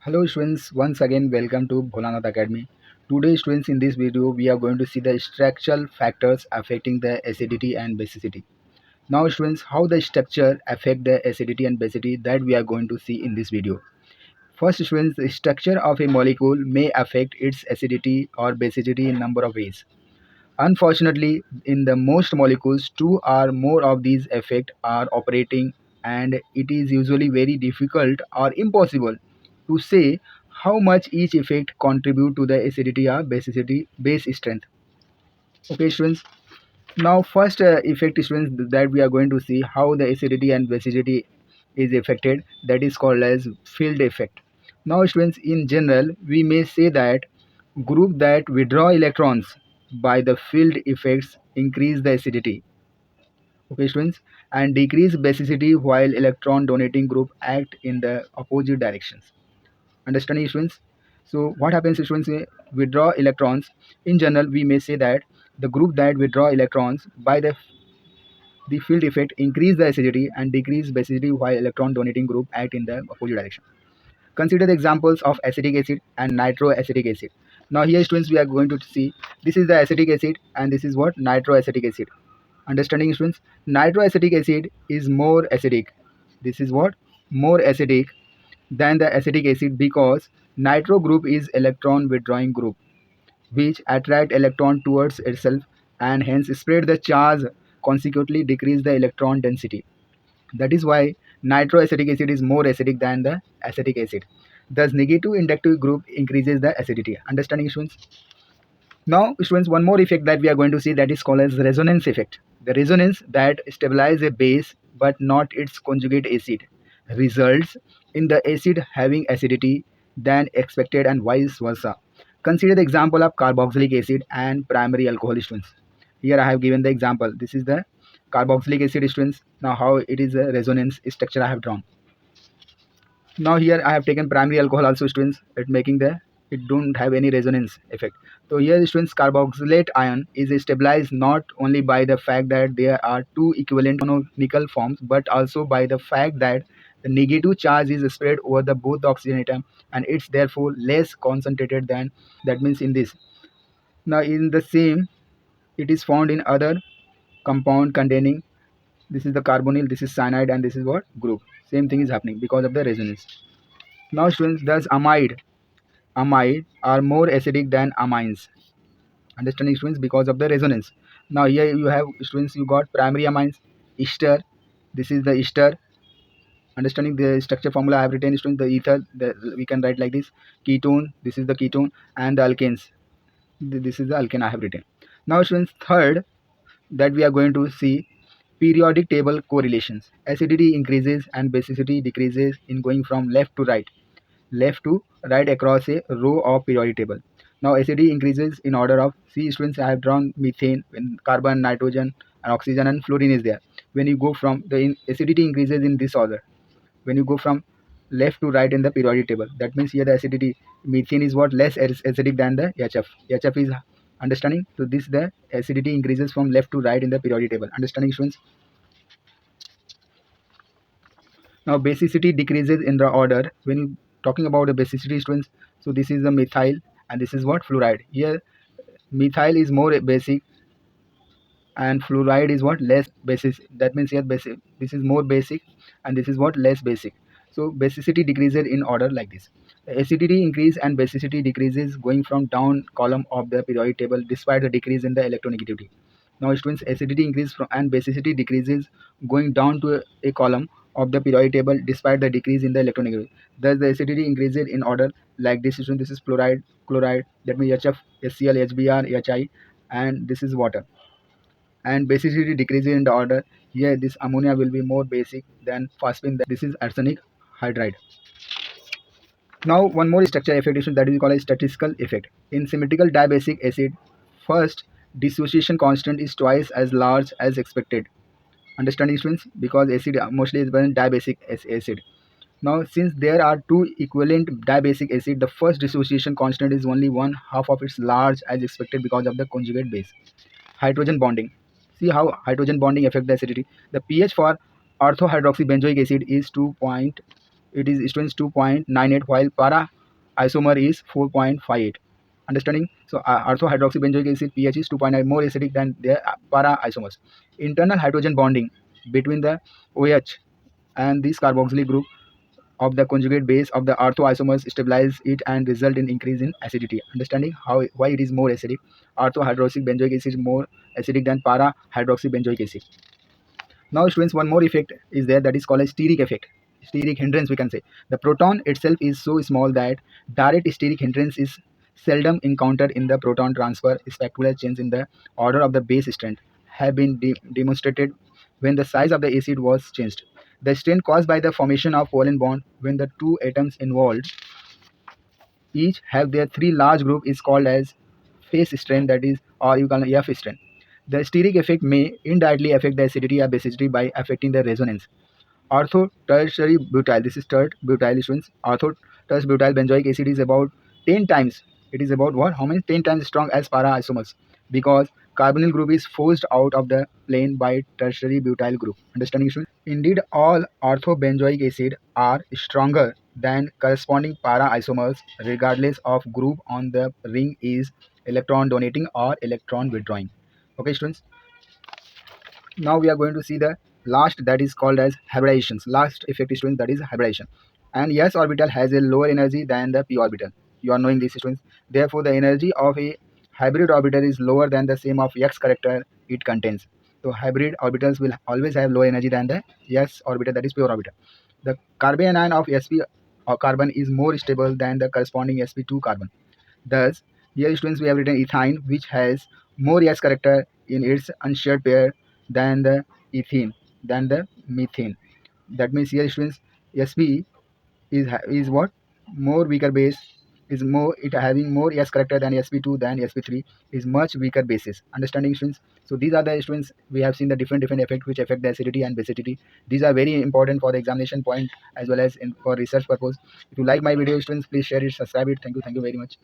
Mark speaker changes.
Speaker 1: Hello students, once again welcome to Bholanath Academy. Today students, in this video we are going to see the structural factors affecting the acidity and basicity. Now students, how the structure affect the acidity and basicity, that we are going to see in this video. First students, the structure of a molecule may affect its acidity or basicity in number of ways. Unfortunately, in the most molecules, two or more of these effects are operating, and it is usually very difficult or impossible to say how much each effect contribute to the acidity or basicity base strength. Okay, students. Now, first effect, students, that we are going to see how the acidity and basicity is affected. That is called as field effect. Now, students, in general, we may say that group that withdraw electrons by the field effects increase the acidity, okay students, and decrease basicity, while electron donating group act in the opposite directions. Understanding students? So what happens is, students, withdraw electrons, in general we may say that the group that withdraw electrons by the field effect increase the acidity and decrease basicity, while electron donating group act in the opposite direction. Consider the examples of acetic acid and nitroacetic acid. Now here students, we are going to see this is the acetic acid and this is what nitroacetic acid. Understanding students, nitroacetic acid is more acidic. This is what more acidic than the acetic acid, because nitro group is electron withdrawing group which attract electron towards itself and hence spread the charge, consequently decrease the electron density. That is why nitroacetic acid is more acidic than the acetic acid. Thus, negative inductive group increases the acidity. Understanding students? Now, students, one more effect that we are going to see, that is called as resonance effect. The resonance that stabilizes a base but not its conjugate acid results in the acid having acidity than expected and vice versa. Consider the example of carboxylic acid and primary alcohol, students. Here I have given the example. This is the carboxylic acid, students. Now how it is a resonance structure I have drawn. Now here I have taken primary alcohol also, students, it making the it don't have any resonance effect. So here students, carboxylate ion is stabilized not only by the fact that there are two equivalent nickel forms, but also by the fact that the negative charge is spread over the both the oxygen atom, and it's therefore less concentrated than, that means in this. Now in the same, it is found in other compound containing, this is the carbonyl, this is cyanide, and this is what group. Same thing is happening because of the resonance. Now students, thus amide are more acidic than amines. Understanding students, because of the resonance. Now here you have, students, you got primary amines, ester, this is the ester. Understanding the structure formula I have written, students, the ether, we can write like this, ketone, this is the ketone, and the alkanes, this is the alkane I have written. Now students, third that we are going to see, periodic table correlations. Acidity increases and basicity decreases in going from left to right across a row of periodic table. Now acidity increases in order of, see students, I have drawn methane, when carbon, nitrogen, and oxygen and fluorine is there. When you go from the acidity increases in this order. When you go from left to right in the periodic table, that means here the acidity, methane is what less acidic than the HF. HF is, understanding, so this the acidity increases from left to right in the periodic table. Understanding students? Now basicity decreases in the order when you talking about the basicity, students. So this is the methyl and this is what fluoride. Here methyl is more basic and fluoride is what less basic. That means here basic, this is more basic and this is what less basic. So basicity decreases in order like this. The acidity increase and basicity decreases going from down column of the periodic table despite the decrease in the electronegativity. Now students, acidity increase from and basicity decreases going down to a column of the periodic table despite the decrease in the electronegativity. Thus the acidity increases in order like this. Students, this is fluoride, chloride, that means HF, HCl, HBr, HI, and this is water. And basicity decreases in the order. Here this ammonia will be more basic than phosphine, this is arsenic hydride. Now one more structure effect, that is called a statistical effect. In symmetrical dibasic acid, first dissociation constant is twice as large as expected. Understanding students? Because acid mostly is when dibasic acid. Now since there are two equivalent dibasic acid, the first dissociation constant is only one half of its large as expected because of the conjugate base. Hydrogen bonding. See how hydrogen bonding affect the acidity. The pH for orthohydroxybenzoic acid is 2. It is students 2.98, while para isomer is 4.58. Understanding? So ortho hydroxybenzoic acid pH is 2.9, more acidic than their para isomers. Internal hydrogen bonding between the OH and this carboxylic group of the conjugate base of the ortho isomers stabilize it and result in increase in acidity. Understanding how why it is more acidic? Ortho hydroxybenzoic acid is more acidic than para hydroxybenzoic acid. Now, students, one more effect is there that is called a steric effect. Steric hindrance, we can say. The proton itself is so small that direct steric hindrance is seldom encountered in the proton transfer. Spectacular change in the order of the base strength have been demonstrated when the size of the acid was changed. The strength caused by the formation of covalent bond when the two atoms involved each have their three large group is called as phase strength, that is, or you call it F strength. The steric effect may indirectly affect the acidity or basicity by affecting the resonance. Ortho tertiary butyl, this is third butyl students. Ortho tertiary butyl benzoic acid is about 10 times. It is about what? How many? 10 times strong as para isomers because carbonyl group is forced out of the plane by tertiary butyl group. Understanding students? Indeed, all orthobenzoic acid are stronger than corresponding para isomers regardless of group on the ring is electron donating or electron withdrawing. Okay, students. Now we are going to see the last, that is called as hybridization. Last effective students, that is hybridization. And s orbital has a lower energy than the p orbital. You are knowing this students. Therefore, the energy of a hybrid orbital is lower than the same of x character it contains. So hybrid orbitals will always have lower energy than the s orbital, that is pure orbital. The carbon ion of sp or carbon is more stable than the corresponding sp2 carbon. Thus, here students we have written ethine, which has more S character in its unshared pair than the ethene, than the methane. That means here students Sp is what? More weaker base, is more, it having more S character than sp2 than sp3, is much weaker bases. Understanding students? So these are the students we have seen the different effects which affect the acidity and basicity. These are very important for the examination point as well as for research purpose. If you like my video students, please share it, subscribe it. Thank you very much.